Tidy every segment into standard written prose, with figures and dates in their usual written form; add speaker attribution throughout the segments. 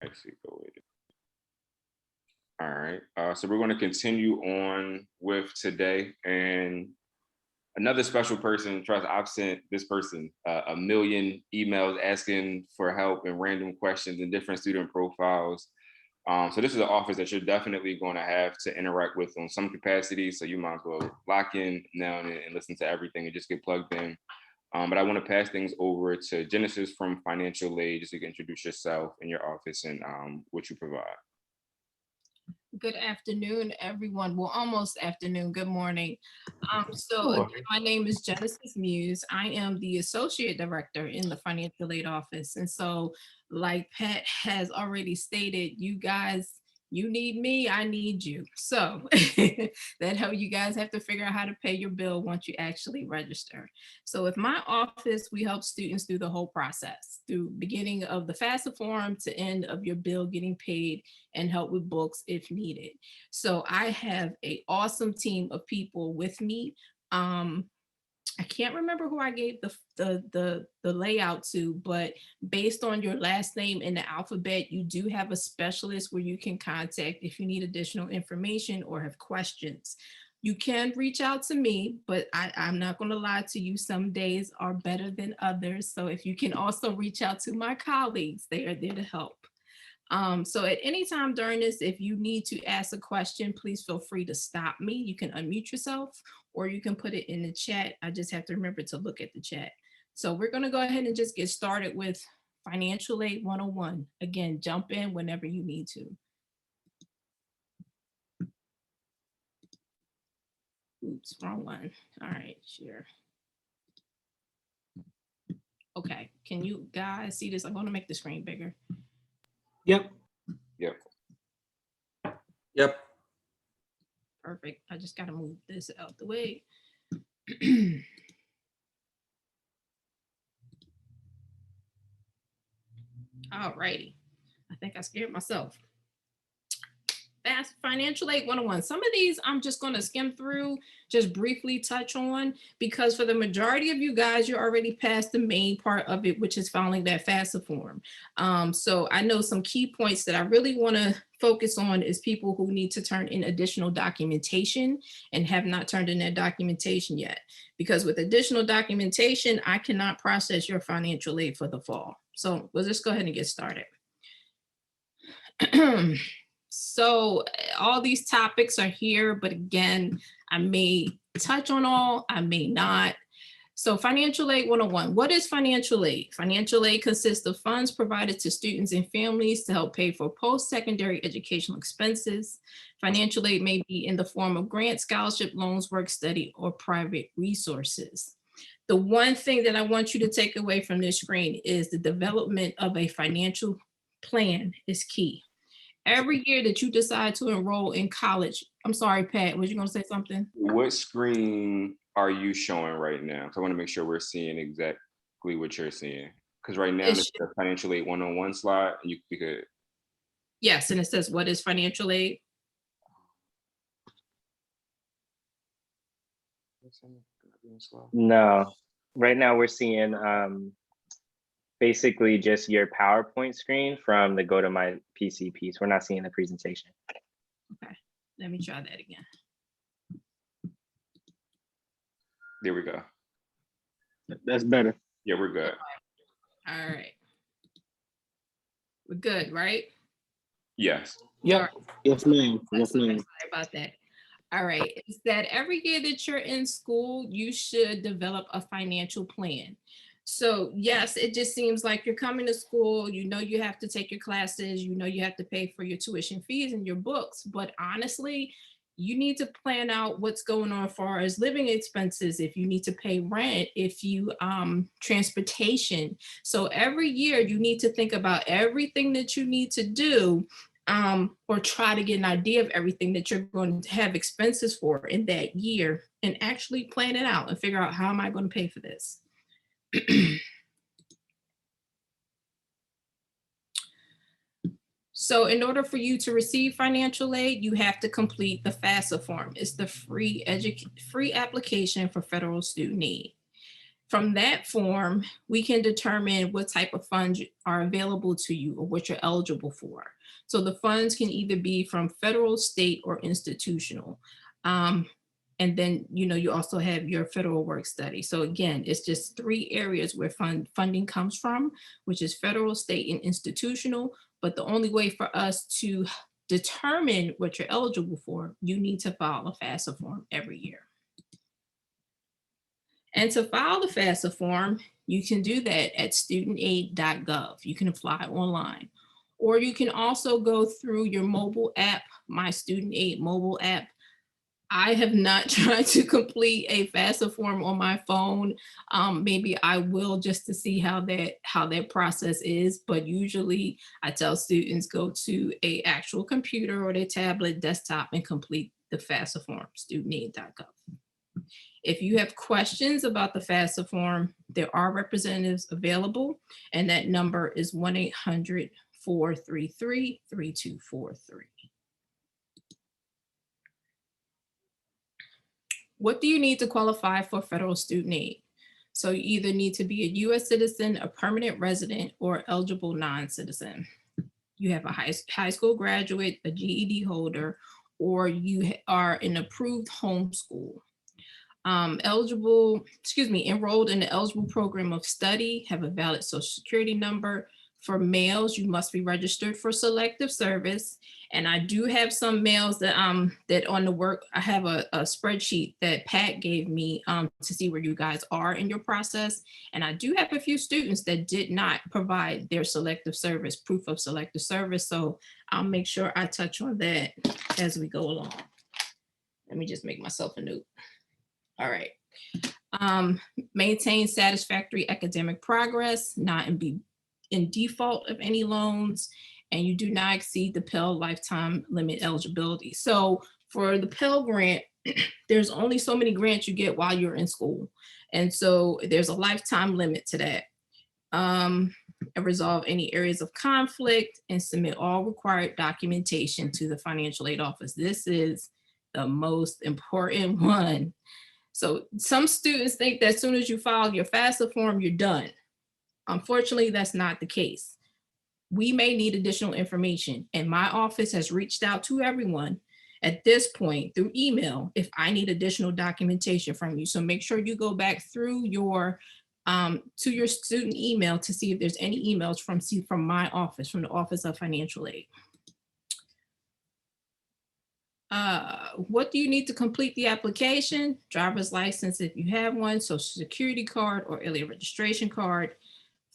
Speaker 1: Actually, go with it. All right. So we're going to continue on with today, and another special person. Trust, I've sent this person a million emails asking for help and random questions and different student profiles. So this is an office that you're definitely going to have to interact with on some capacity. So you might as well lock in now and listen to everything and just get plugged in. But I want to pass things over to Genesis from Financial Aid, just so you can introduce yourself and your office and what you provide.
Speaker 2: Good afternoon, everyone. Well, almost afternoon. Good morning. My name is Genesis Muse. I am the Associate Director in the Financial Aid Office. And so, like Pat has already stated, you guys, you need me, I need you. So that how you guys have to figure out how to pay your bill once you actually register. So with my office, we help students through the whole process, through beginning of the FAFSA form to end of your bill getting paid, and help with books if needed. So I have an awesome team of people with me. I can't remember who I gave the layout to, but based on your last name in the alphabet, you do have a specialist where you can contact if you need additional information or have questions. You can reach out to me, but I'm not going to lie to you. Some days are better than others. So if you can also reach out to my colleagues, they are there to help. So at any time during this, if you need to ask a question, please feel free to stop me. You can unmute yourself or you can put it in the chat. I just have to remember to look at the chat. So we're going to go ahead and just get started with Financial Aid 101. Again, jump in whenever you need to. Oops, wrong one. All right, sure. Okay, can you guys see this? I'm going to make the screen bigger.
Speaker 3: Yep.
Speaker 2: Perfect. I just got to move this out the way. All righty. I think I scared myself. Fast Financial Aid 101. Some of these I'm just going to skim through, just briefly touch on, because for the majority of you guys, you're already past the main part of it, which is filing that FAFSA form. So I know some key points that I really want to focus on is people who need to turn in additional documentation and have not turned in their documentation yet. Because with additional documentation, I cannot process your financial aid for the fall. So we'll just go ahead and get started. So all these topics are here, but again, I may touch on all, I may not. So Financial Aid 101, what is financial aid? Financial aid consists of funds provided to students and families to help pay for post-secondary educational expenses. Financial aid may be in the form of grants, scholarship, loans, work study, or private resources. The one thing that I want you to take away from this screen is the development of a financial plan is key. Every year that you decide to enroll in college, I'm sorry, Pat, was you going to say something?
Speaker 1: What screen are you showing right now? So I want to make sure we're seeing exactly what you're seeing. Because right now, it's the Financial Aid 101 slide, and you could.
Speaker 2: Yes, and it says, what is financial aid?
Speaker 3: No, right now we're seeing basically just your PowerPoint screen from the Go to My PC piece. We're not seeing the presentation.
Speaker 2: Okay, let me try that again.
Speaker 1: There we go.
Speaker 3: That's better.
Speaker 1: Yeah, we're good.
Speaker 2: All right. We're good, right?
Speaker 1: Yes.
Speaker 3: Yep.
Speaker 2: Right.
Speaker 3: Yes, ma'am. Yes, ma'am.
Speaker 2: Sorry about that. All right. Is that every year that you're in school, you should develop a financial plan. So yes, it just seems like you're coming to school, you know you have to take your classes, you know you have to pay for your tuition fees and your books, but honestly, you need to plan out what's going on as far as living expenses, if you need to pay rent, if you transportation. So every year you need to think about everything that you need to do, or try to get an idea of everything that you're going to have expenses for in that year and actually plan it out and figure out, how am I going to pay for this? So in order for you to receive financial aid, you have to complete the FAFSA form. It's the free application for federal student aid. From that form, we can determine what type of funds are available to you or what you're eligible for. So the funds can either be from federal, state, or institutional. And then, you also have your federal work study. So again, it's just 3 areas where funding comes from, which is federal, state, and institutional. But the only way for us to determine what you're eligible for, you need to file a FAFSA form every year. And to file the FAFSA form, you can do that at studentaid.gov. You can apply online. Or you can also go through your mobile app, My Student Aid mobile app. I have not tried to complete a FAFSA form on my phone. Maybe I will, just to see how that process is. But usually I tell students go to a actual computer or their tablet, desktop, and complete the FAFSA form, studentaid.gov. If you have questions about the FAFSA form, there are representatives available, and that number is 1-800-433-3243. What do you need to qualify for federal student aid? So you either need to be a US citizen, a permanent resident, or eligible non-citizen. You have a high school graduate, a GED holder, or you are an approved homeschool. Enrolled in the eligible program of study, have a valid social security number. For males, you must be registered for selective service. And I do have some males that that on the work, I have a spreadsheet that Pat gave me to see where you guys are in your process. And I do have a few students that did not provide their selective service, proof of selective service. So I'll make sure I touch on that as we go along. Let me just make myself a note. All right. Maintain satisfactory academic progress, not in default of any loans, and you do not exceed the Pell lifetime limit eligibility. So for the Pell grant, there's only so many grants you get while you're in school. And so there's a lifetime limit to that. And resolve any areas of conflict and submit all required documentation to the financial aid office. This is the most important one. So some students think that as soon as you file your FAFSA form, you're done. Unfortunately, that's not the case. We may need additional information, and my office has reached out to everyone at this point through email if I need additional documentation from you. So make sure you go back through your to your student email to see if there's any emails from my office, from the Office of Financial Aid. What do you need to complete the application? Driver's license if you have one, social security card or alien registration card.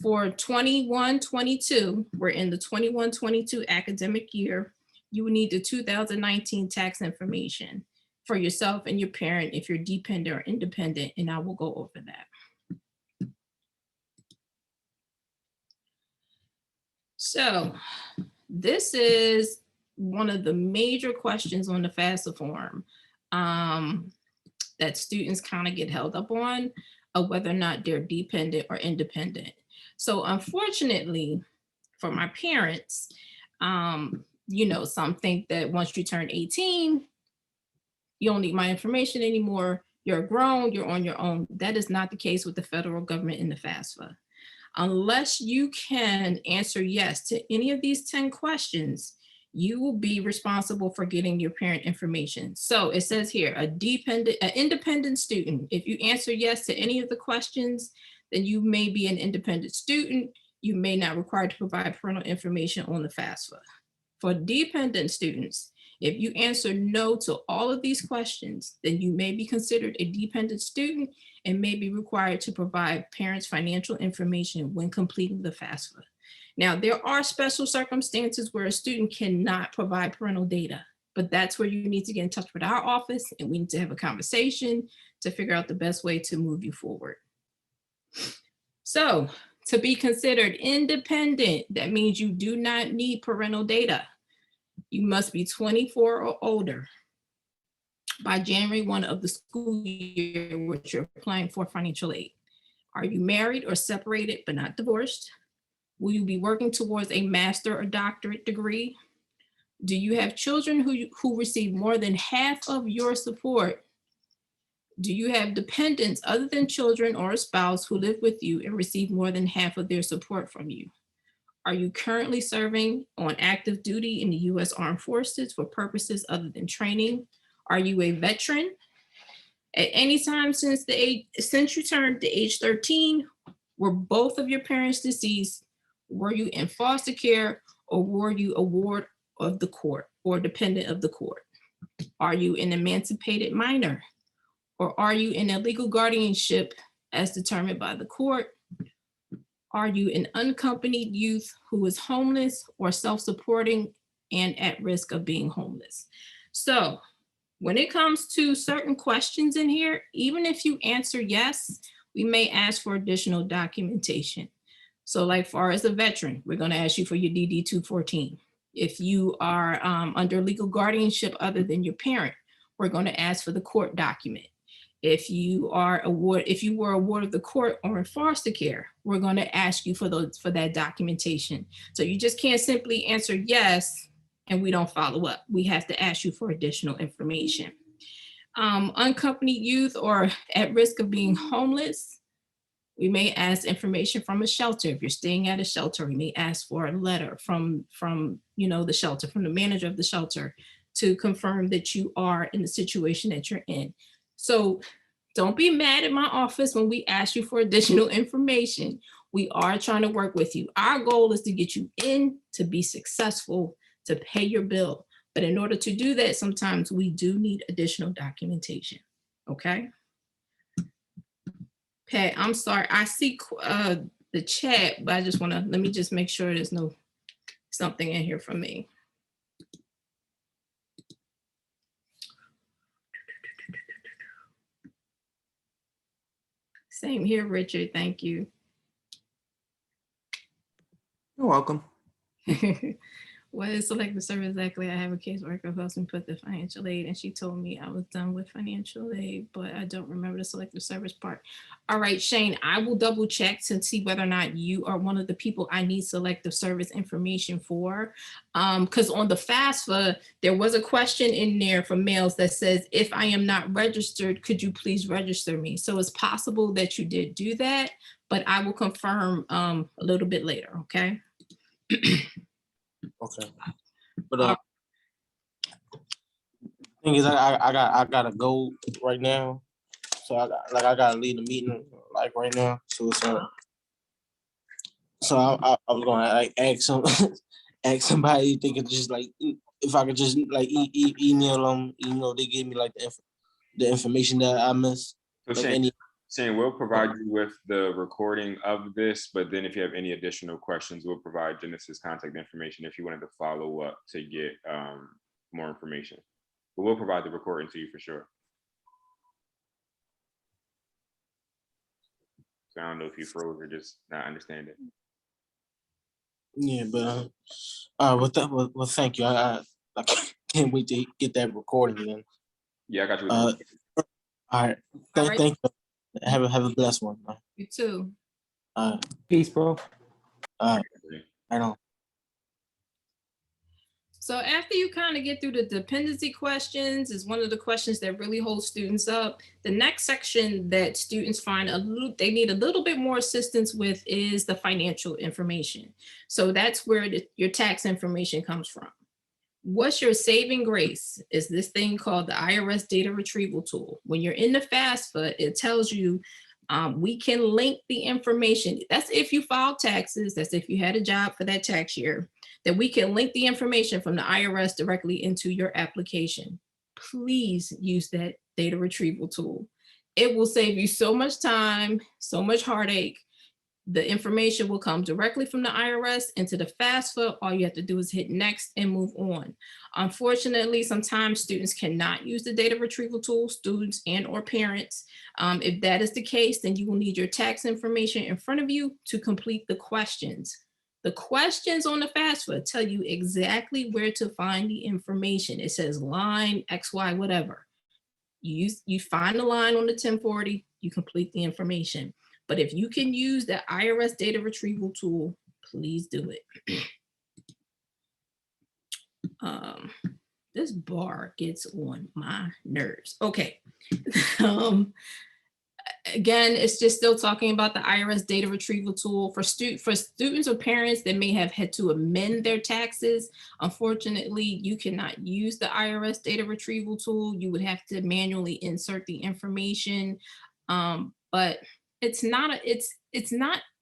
Speaker 2: For 21-22, we're in the 21-22 academic year, you will need the 2019 tax information for yourself and your parent if you're dependent or independent, and I will go over that. So this is one of the major questions on the FAFSA form that students kind of get held up on, of whether or not they're dependent or independent. So unfortunately for my parents, some think that once you turn 18, you don't need my information anymore. You're grown, you're on your own. That is not the case with the federal government in the FAFSA. Unless you can answer yes to any of these 10 questions, you will be responsible for getting your parent information. So it says here, an independent student. If you answer yes to any of the questions, then you may be an independent student. You may not require to provide parental information on the FAFSA. For dependent students, if you answer no to all of these questions, then you may be considered a dependent student and may be required to provide parents' financial information when completing the FAFSA. Now, there are special circumstances where a student cannot provide parental data, but that's where you need to get in touch with our office and we need to have a conversation to figure out the best way to move you forward. So to be considered independent, that means you do not need parental data. You must be 24 or older by January 1 of the school year which you're applying for financial aid. Are you married or separated but not divorced? Will you be working towards a master or doctorate degree? Do you have children who receive more than half of your support? Do you have dependents other than children or a spouse who live with you and receive more than half of their support from you? Are you currently serving on active duty in the U.S. Armed Forces for purposes other than training? Are you a veteran? At any time since you turned the age 13, were both of your parents deceased? Were you in foster care, or were you a ward of the court or dependent of the court? Are you an emancipated minor, or are you in a legal guardianship as determined by the court? Are you an unaccompanied youth who is homeless or self-supporting and at risk of being homeless? So when it comes to certain questions in here, even if you answer yes, we may ask for additional documentation. So like far as a veteran, we're going to ask you for your DD 214. If you are under legal guardianship other than your parent, we're going to ask for the court document. If you were a ward of the court or in foster care, we're going to ask you for that documentation. So you just can't simply answer yes and we don't follow up. We have to ask you for additional information. Unaccompanied youth or at risk of being homeless, we may ask information from a shelter. If you're staying at a shelter, we may ask for a letter from the shelter, from the manager of the shelter, to confirm that you are in the situation that you're in. So don't be mad at my office when we ask you for additional information. We are trying to work with you. Our goal is to get you in to be successful, to pay your bill. But in order to do that, sometimes we do need additional documentation. Okay. Pat, I'm sorry. I see the chat, but I just want to, let me just make sure there's no something in here for me. Same here, Richard. Thank you.
Speaker 4: You're welcome.
Speaker 2: What is selective service exactly? I have a caseworker who helps me put the financial aid, and she told me I was done with financial aid, but I don't remember the selective service part. All right, Shane, I will double check to see whether or not you are one of the people I need selective service information for. Because on the FAFSA, there was a question in there for males that says, if I am not registered, could you please register me? So it's possible that you did do that, but I will confirm a little bit later, okay?
Speaker 4: Okay. But thing is, I gotta go right now. So I gotta leave the meeting like right now. So it's so I was gonna ask ask somebody if they could just like, if I could just like email them, they give me like the information that I missed.
Speaker 1: So
Speaker 4: Like
Speaker 1: Shane, we'll provide you with the recording of this, but then if you have any additional questions, we'll provide Genesis contact information if you wanted to follow up to get more information. But we'll provide the recording to you for sure. So I don't know if you froze or just not understanding.
Speaker 4: Yeah, but well, thank you. I can't wait to get that recording then.
Speaker 1: Yeah, I got you.
Speaker 4: All right. Thank you. Have a blessed one. Man.
Speaker 2: You too.
Speaker 5: Peace, bro.
Speaker 4: I know.
Speaker 2: So after you kind of get through the dependency questions, is one of the questions that really holds students up. The next section that students find they need a little bit more assistance with is the financial information. So that's where your tax information comes from. What's your saving grace is this thing called the IRS Data Retrieval tool. When you're in the FAFSA, it tells you we can link the information. That's if you filed taxes, that's if you had a job for that tax year, that we can link the information from the IRS directly into your application. Please use that data retrieval tool. It will save you so much time, so much heartache. The information will come directly from the IRS into the FAFSA. All you have to do is hit next and move on. Unfortunately, sometimes students cannot use the data retrieval tool, students and or parents. If that is the case, then you will need your tax information in front of you to complete the questions. The questions on the FAFSA tell you exactly where to find the information. It says line, XY, whatever. You find the line on the 1040, you complete the information. But if you can use the IRS data retrieval tool, please do it. This bar gets on my nerves. Okay. um, Again, it's just still talking about the IRS data retrieval tool for students or parents that may have had to amend their taxes. Unfortunately, you cannot use the IRS data retrieval tool. You would have to manually insert the information. But it's not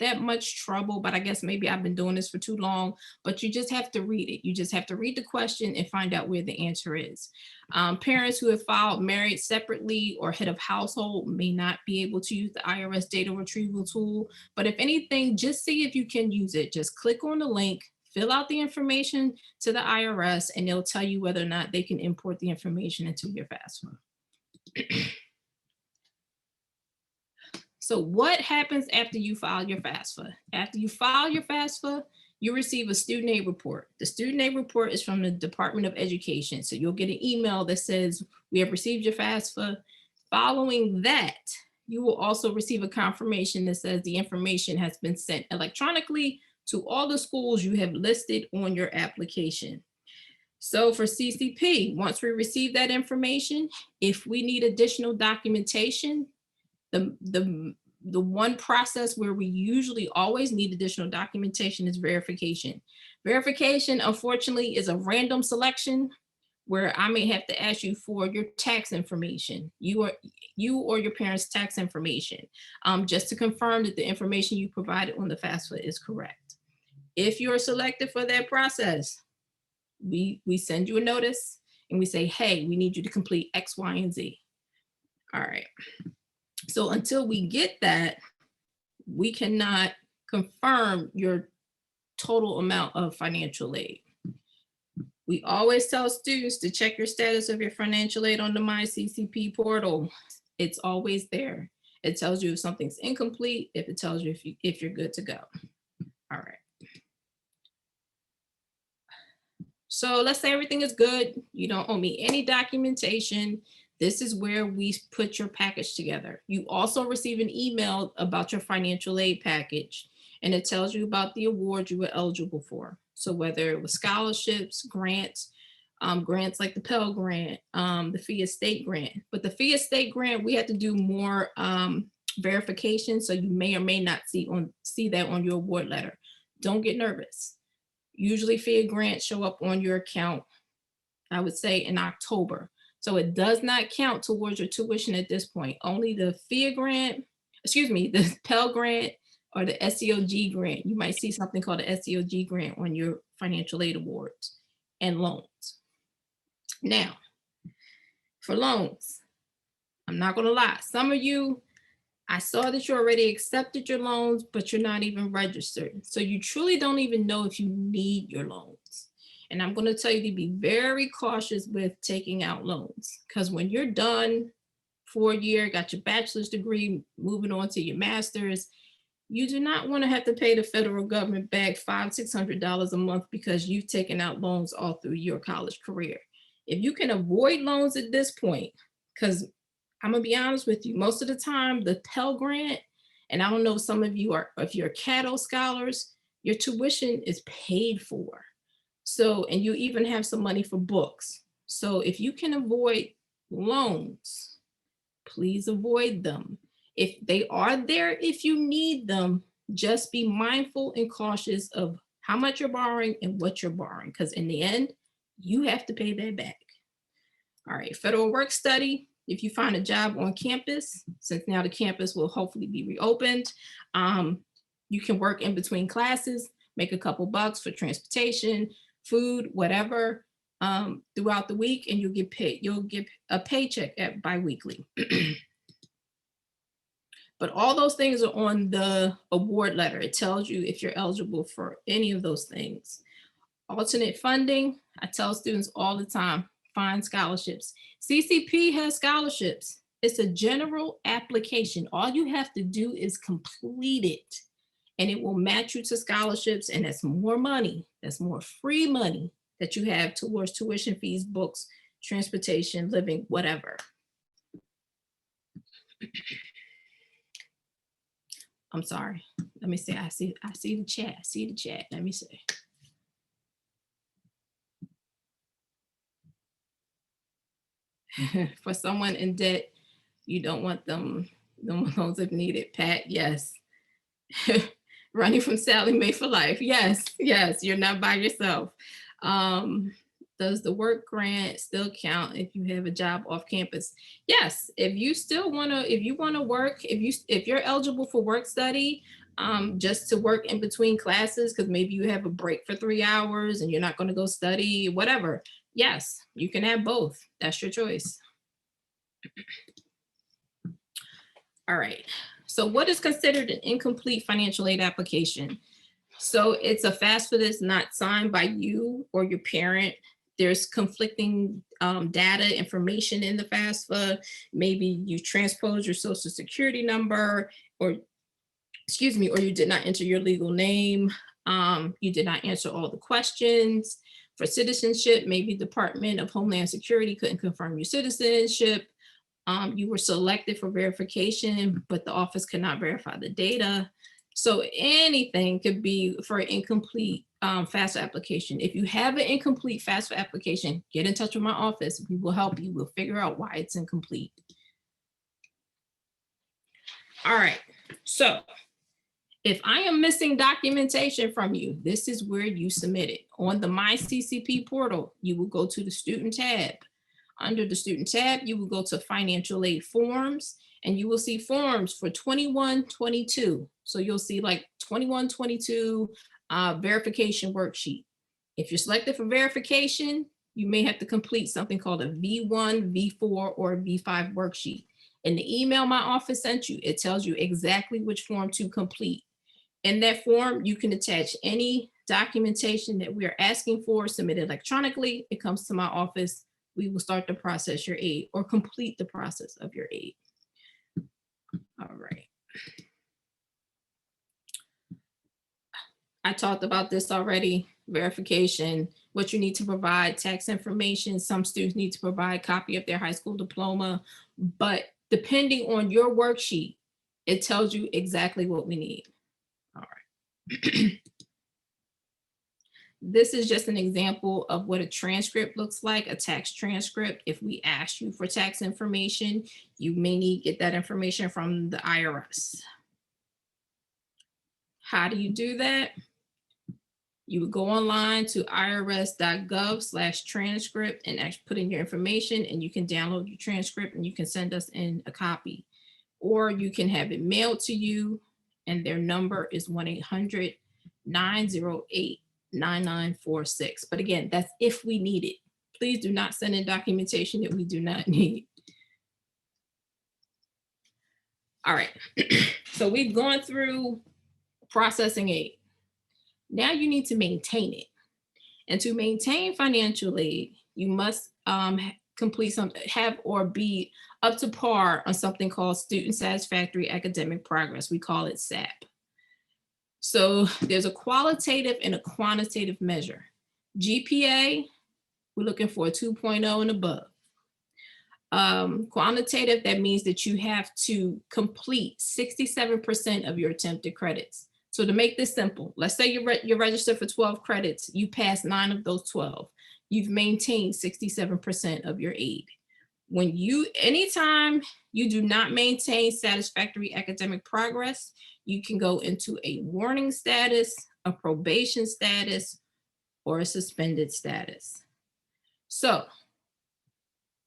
Speaker 2: that much trouble, but I guess maybe I've been doing this for too long, but you just have to read it. You just have to read the question and find out where the answer is. Parents who have filed married separately or head of household may not be able to use the IRS data retrieval tool, but if anything, just see if you can use it. Just click on the link, fill out the information to the IRS, and they'll tell you whether or not they can import the information into your FAFSA. So what happens after you file your FAFSA? After you file your FAFSA, you receive a student aid report. The student aid report is from the Department of Education. So you'll get an email that says, we have received your FAFSA. Following that, you will also receive a confirmation that says the information has been sent electronically to all the schools you have listed on your application. So for CCP, once we receive that information, if we need additional documentation, the one process where we usually always need additional documentation is verification. Verification, unfortunately, is a random selection where I may have to ask you for your tax information, you or your parents' tax information, just to confirm that the information you provided on the FAFSA is correct. If you're selected for that process, we send you a notice and we say, hey, we need you to complete X, Y, and Z. All right. So until we get that, we cannot confirm your total amount of financial aid. We always tell students to check your status of your financial aid on the MyCCP portal. It's always there. It tells you if something's incomplete, if it tells you if you're good to go. All right. So let's say everything is good. You don't owe me any documentation. This is where we put your package together. You also receive an email about your financial aid package, and it tells you about the award you were eligible for. So whether it was scholarships, grants, grants like the Pell Grant, the Fee Estate Grant. But the Fee Estate Grant, we had to do more verification, so you may or may not see that on your award letter. Don't get nervous. Usually FIA grants show up on your account, I would say in October. So it does not count towards your tuition at this point. Only the FIA grant, the Pell Grant or the SEOG grant. You might see something called the SEOG grant on your financial aid awards and loans. Now, for loans, I'm not gonna lie. Some of you, I saw that you already accepted your loans, but you're not even registered. So you truly don't even know if you need your loans. And I'm going to tell you to be very cautious with taking out loans, because when you're done for a year, got your bachelor's degree, moving on to your master's, you do not want to have to pay the federal government back $500-600 a month because you've taken out loans all through your college career. If you can avoid loans at this point, because I'm gonna be honest with you, most of the time the Pell Grant, and I don't know if some of you are, if you're Cato scholars, your tuition is paid for. So, and you even have some money for books. So if you can avoid loans, please avoid them. If they are there, if you need them, just be mindful and cautious of how much you're borrowing and what you're borrowing, because in the end, you have to pay that back. All right, federal work study. If you find a job on campus, since now the campus will hopefully be reopened, you can work in between classes, make a couple bucks for transportation, food, whatever, throughout the week, and you'll get paid. You'll get a paycheck bi-weekly. But all those things are on the award letter. It tells you if you're eligible for any of those things. Alternate funding, I tell students all the time, find scholarships. CCP has scholarships. It's a general application. All you have to do is complete it, and it will match you to scholarships, and that's more money. That's more free money that you have towards tuition fees, books, transportation, living, whatever. I'm sorry. Let me see. I see the chat. I see the chat. Let me see. For someone in debt, you don't want them loans if needed. Pat, yes. Running from Sally Mae for life. Yes, yes, you're not by yourself. Does the work grant still count if you have a job off campus? Yes, if you still want to, if you want to work, if you're eligible for work study, just to work in between classes, because maybe you have a break for 3 hours and you're not going to go study, whatever. Yes, you can have both. That's your choice. All right. So what is considered an incomplete financial aid application? So it's a FAFSA that's not signed by you or your parent. There's conflicting data information in the FAFSA. Maybe you transposed your social security number, or excuse me, or you did not enter your legal name. You did not answer all the questions. For citizenship, maybe Department of Homeland Security couldn't confirm your citizenship. You were selected for verification, but the office could not verify the data. So anything could be for an incomplete FAFSA application. If you have an incomplete FAFSA application, get in touch with my office. We will help you. We'll figure out why it's incomplete. All right. So if I am missing documentation from you, this is where you submit it. On the My CCP portal, you will go to the student tab. Under the student tab, you will go to financial aid forms, and you will see forms for 21-22. So you'll see like 21-22 verification worksheet. If you're selected for verification, you may have to complete something called a V1, V4, or V5 worksheet. In the email my office sent you, it tells you exactly which form to complete. In that form, you can attach any documentation that we are asking for, submit electronically. It comes to my office. We will start to process your aid or complete the process of your aid. All right. I talked about this already, verification, what you need to provide, tax information. Some students need to provide a copy of their high school diploma, but depending on your worksheet, it tells you exactly what we need. All right. This is just an example of what a transcript looks like, a tax transcript. If we ask you for tax information, you may need to get that information from the IRS. How do you do that? You would go online to irs.gov/transcript and actually put in your information, and you can download your transcript and you can send us in a copy. Or you can have it mailed to you, and their number is 1-800-908-9946. But again, that's if we need it. Please do not send in documentation that we do not need. All right, so we've gone through processing aid. Now you need to maintain it. And to maintain financial aid, you must complete have or be up to par on something called Student Satisfactory Academic Progress. We call it SAP. So there's a qualitative and a quantitative measure. GPA, we're looking for a 2.0 and above. Quantitative, that means that you have to complete 67% of your attempted credits. So to make this simple, let's say you're registered for 12 credits, you passed 9 of those 12. You've maintained 67% of your aid. Anytime you do not maintain satisfactory academic progress, you can go into a warning status, a probation status, or a suspended status. So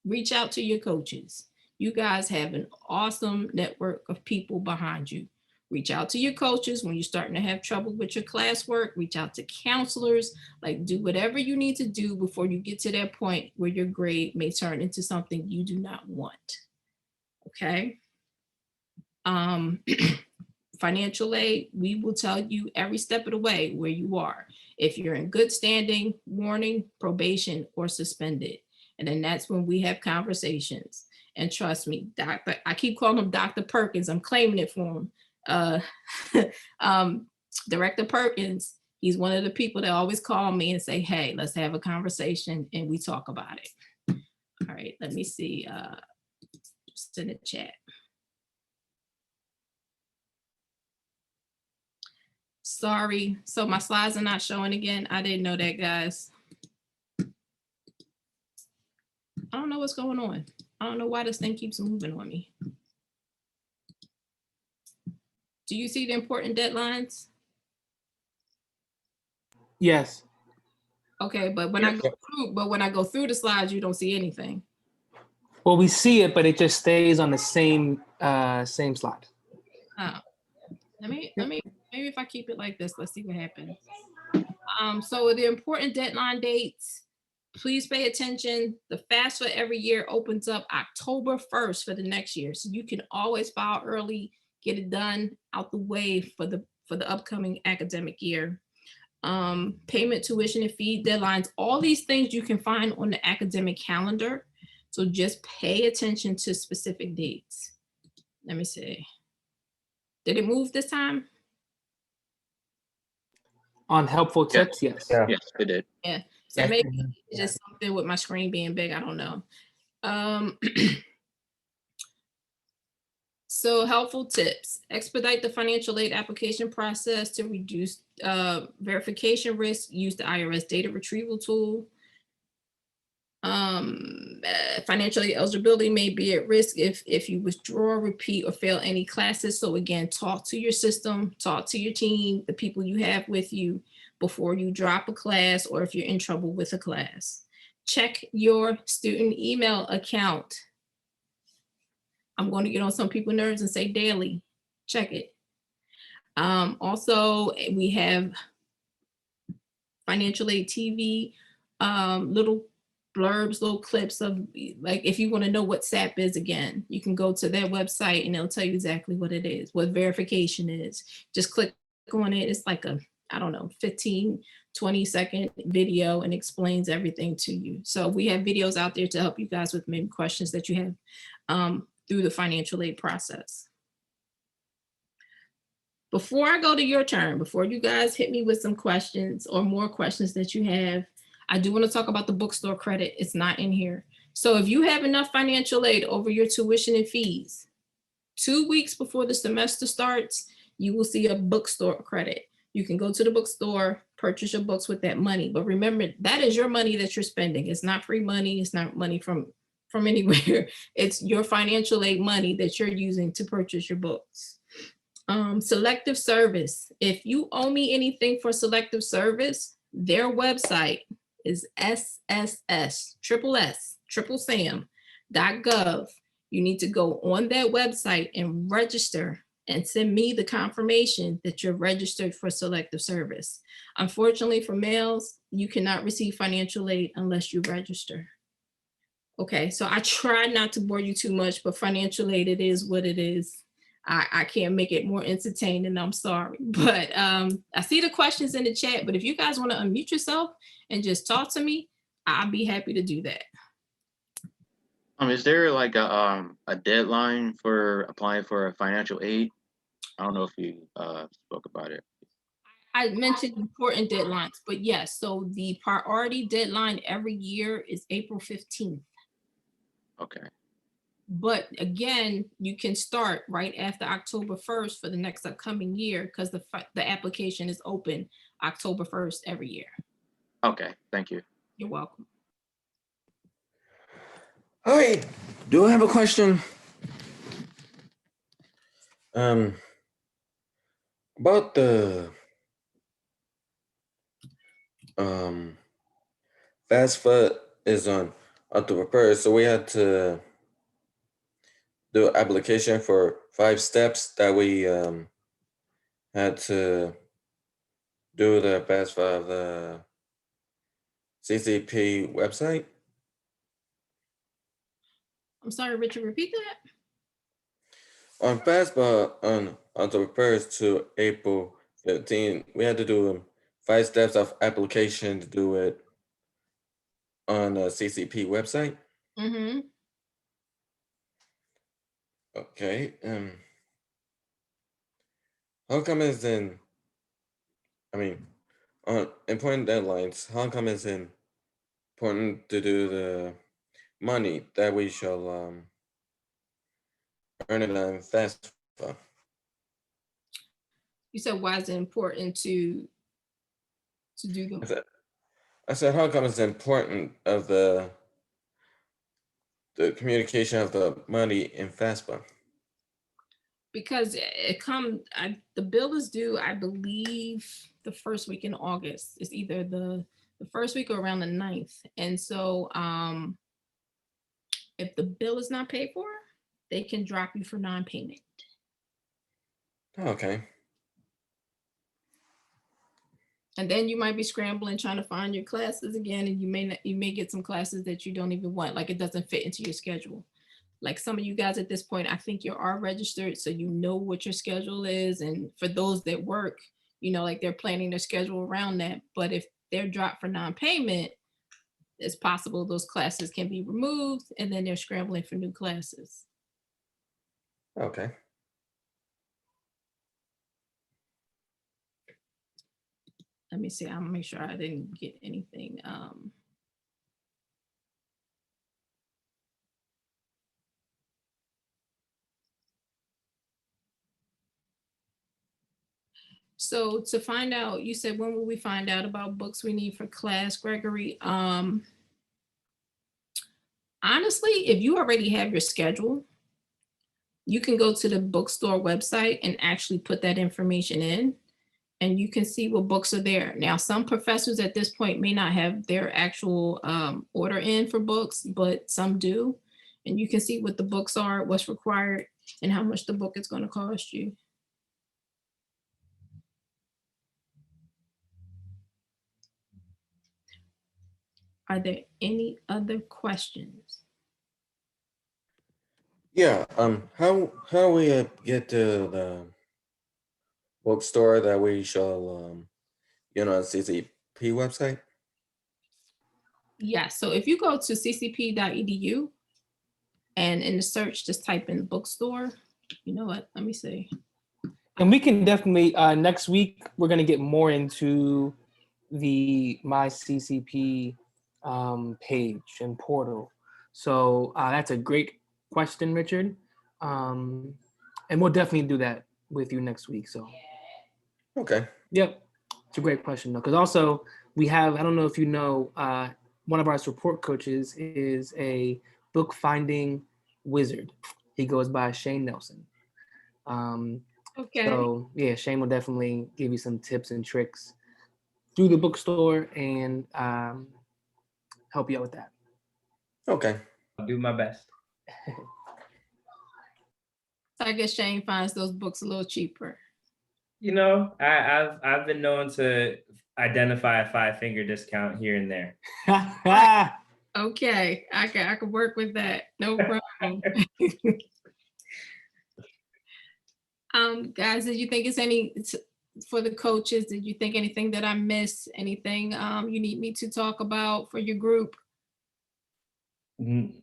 Speaker 2: reach out to your coaches. You guys have an awesome network of people behind you. Reach out to your coaches when you're starting to have trouble with your classwork. Reach out to counselors. Like, do whatever you need to do before you get to that point where your grade may turn into something you do not want. Okay. Financial aid, we will tell you every step of the way where you are. If you're in good standing, warning, probation, or suspended. And then that's when we have conversations. And trust me, I keep calling him Dr. Perkins. I'm claiming it for him. Director Perkins, he's one of the people that always call me and say, hey, let's have a conversation, and we talk about it. All right, let me see, just in the chat. Sorry, so my slides are not showing again. I didn't know that, guys. I don't know what's going on. I don't know why this thing keeps moving on me. Do you see the important deadlines?
Speaker 5: Yes.
Speaker 2: Okay, but when I go through the slides, you don't see anything.
Speaker 5: Well, we see it, but it just stays on the same slide.
Speaker 2: Oh, maybe if I keep it like this, let's see what happens. So the important deadline dates, please pay attention. The FAFSA every year opens up October 1st for the next year. So you can always file early, get it done out the way for the upcoming academic year. Payment, tuition, and fee deadlines, all these things you can find on the academic calendar. So just pay attention to specific dates. Let me see. Did it move this time?
Speaker 5: On helpful tips, yes.
Speaker 3: Yeah. Yes, it did.
Speaker 2: Yeah. So maybe it's just something with my screen being big. I don't know. So helpful tips: expedite the financial aid application process to reduce verification risk. Use the IRS Data Retrieval tool. Financial aid eligibility may be at risk if you withdraw, repeat, or fail any classes. So again, talk to your system, talk to your team, the people you have with you before you drop a class, or if you're in trouble with a class. Check your student email account. I'm going to get on some people's nerves and say daily. Check it. Also, we have financial aid TV, little blurbs, little clips of, like, if you want to know what SAP is, again, you can go to their website and they'll tell you exactly what it is, what verification is. Just click on it. It's like a, I don't know, 15, 20-second video, and explains everything to you. So we have videos out there to help you guys with maybe questions that you have through the financial aid process. Before I go to your turn, before you guys hit me with some questions or more questions that you have, I do want to talk about the bookstore credit. It's not in here. So if you have enough financial aid over your tuition and fees, 2 weeks before the semester starts, you will see a bookstore credit. You can go to the bookstore, purchase your books with that money. But remember, that is your money that you're spending. It's not free money. It's not money from anywhere. It's your financial aid money that you're using to purchase your books. Selective service. If you owe me anything for selective service, their website is SSS.gov. You need to go on that website and register and send me the confirmation that you're registered for selective service. Unfortunately for males, you cannot receive financial aid unless you register. Okay, so I try not to bore you too much, but financial aid, it is what it is. I can't make it more entertaining, I'm sorry. But I see the questions in the chat, but if you guys want to unmute yourself and just talk to me, I'll be happy to do that.
Speaker 6: Is there like a deadline for applying for a financial aid? I don't know if you spoke about it.
Speaker 2: I mentioned important deadlines, but yes, so the priority deadline every year is April 15th.
Speaker 6: Okay.
Speaker 2: But again, you can start right after October 1st for the next upcoming year, because the application is open October 1st every year.
Speaker 6: Okay, thank you.
Speaker 2: You're welcome.
Speaker 7: Hi, do I have a question? About the FAFSA is on October 1st, so we had to do an application for 5 steps that we had to do the FAFSA of the CCP website.
Speaker 2: I'm sorry, Richard, repeat that.
Speaker 7: On FAFSA on October 1st to April 15th, we had to do 5 steps of application to do it on the CCP website.
Speaker 2: Mm-hmm.
Speaker 7: Okay. How come it's in? I mean, on important deadlines, how come it's important to do the money that we shall earn it on FAFSA?
Speaker 2: You said, why is it important to do the?
Speaker 7: I said, how come it's important of the the communication of the money in FAFSA?
Speaker 2: Because the bill is due, I believe, the first week in August. It's either the first week or around the 9th. And so if the bill is not paid for, they can drop you for non-payment.
Speaker 7: Okay.
Speaker 2: And then you might be scrambling trying to find your classes again, and you may get some classes that you don't even want, like it doesn't fit into your schedule. Like some of you guys at this point, I think you are registered, so you know what your schedule is. And for those that work, like they're planning their schedule around that. But if they're dropped for non-payment, it's possible those classes can be removed, and then they're scrambling for new classes.
Speaker 7: Okay.
Speaker 2: Let me see, I'm gonna make sure I didn't get anything. So to find out, you said, when will we find out about books we need for class, Gregory? Honestly, if you already have your schedule, you can go to the bookstore website and actually put that information in, and you can see what books are there. Now, some professors at this point may not have their actual order in for books, but some do. And you can see what the books are, what's required, and how much the book is going to cost you. Are there any other questions?
Speaker 7: Yeah. How we get to the bookstore that we shall CCP website?
Speaker 2: Yeah, so if you go to ccp.edu and in the search, just type in bookstore. You know what? Let me see.
Speaker 5: And we can definitely, next week, we're going to get more into the My CCP page and portal. So that's a great question, Richard. And we'll definitely do that with you next week. So,
Speaker 7: Okay.
Speaker 5: yep, it's a great question though. Because also we have, I don't know if you know, one of our support coaches is a book finding wizard. He goes by Shane Nelson.
Speaker 2: Okay.
Speaker 5: So yeah, Shane will definitely give you some tips and tricks through the bookstore and help you out with that.
Speaker 7: Okay.
Speaker 8: I'll do my best.
Speaker 2: So I guess Shane finds those books a little cheaper.
Speaker 8: I've been known to identify a 5-finger discount here and there.
Speaker 2: Okay, I can work with that. No problem. Guys, did you think for the coaches, did you think anything that I missed? Anything you need me to talk about for your group?
Speaker 8: I'm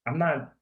Speaker 8: not